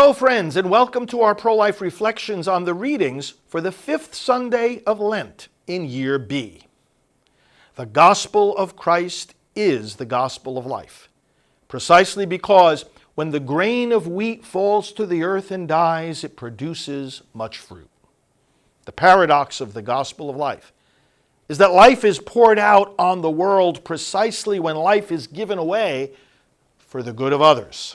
Hello, friends, and welcome to our pro-life reflections on the readings for the fifth Sunday of Lent in Year B. The gospel of Christ is the gospel of life, precisely because when the grain of wheat falls to the earth and dies, it produces much fruit. The paradox of the gospel of life is that life is poured out on the world precisely when life is given away for the good of others.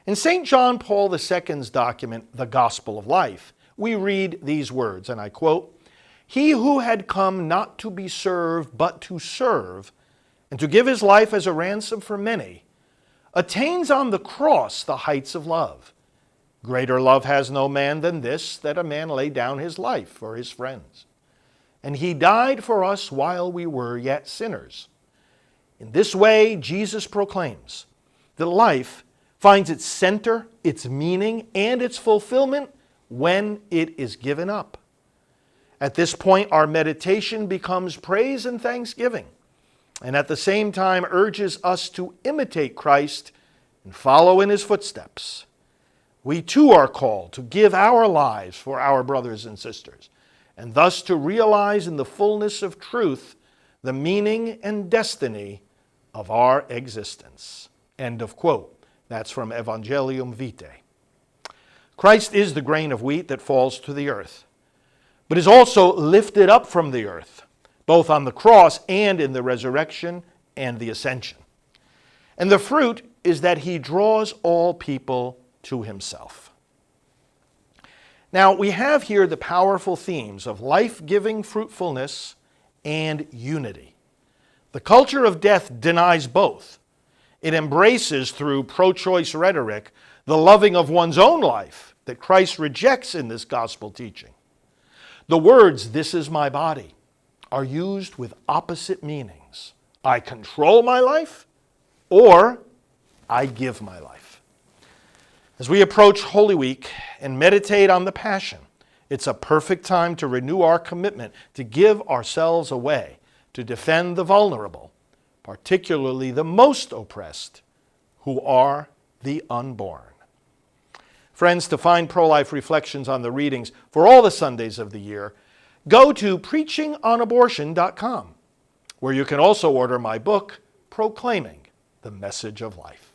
In St. John Paul II's document, The Gospel of Life, we read these words, and I quote, "He who had come not to be served, but to serve, and to give his life as a ransom for many, attains on the cross the heights of love. Greater love has no man than this, that a man lay down his life for his friends. And he died for us while we were yet sinners." In this way, Jesus proclaims that life finds its center, its meaning, and its fulfillment when it is given up. At this point, our meditation becomes praise and thanksgiving, and at the same time urges us to imitate Christ and follow in his footsteps. We too are called to give our lives for our brothers and sisters, and thus to realize in the fullness of truth the meaning and destiny of our existence. End of quote. That's from Evangelium Vitae. Christ is the grain of wheat that falls to the earth, but is also lifted up from the earth, both on the cross and in the resurrection and the ascension. And the fruit is that he draws all people to himself. Now, we have here the powerful themes of life-giving fruitfulness and unity. The culture of death denies both. It embraces, through pro-choice rhetoric, the loving of one's own life that Christ rejects in this gospel teaching. The words, "This is my body," are used with opposite meanings. I control my life, or I give my life. As we approach Holy Week and meditate on the Passion, it's a perfect time to renew our commitment to give ourselves away, to defend the vulnerable, particularly the most oppressed, who are the unborn. Friends, to find pro-life reflections on the readings for all the Sundays of the year, go to preachingonabortion.com, where you can also order my book, Proclaiming the Message of Life.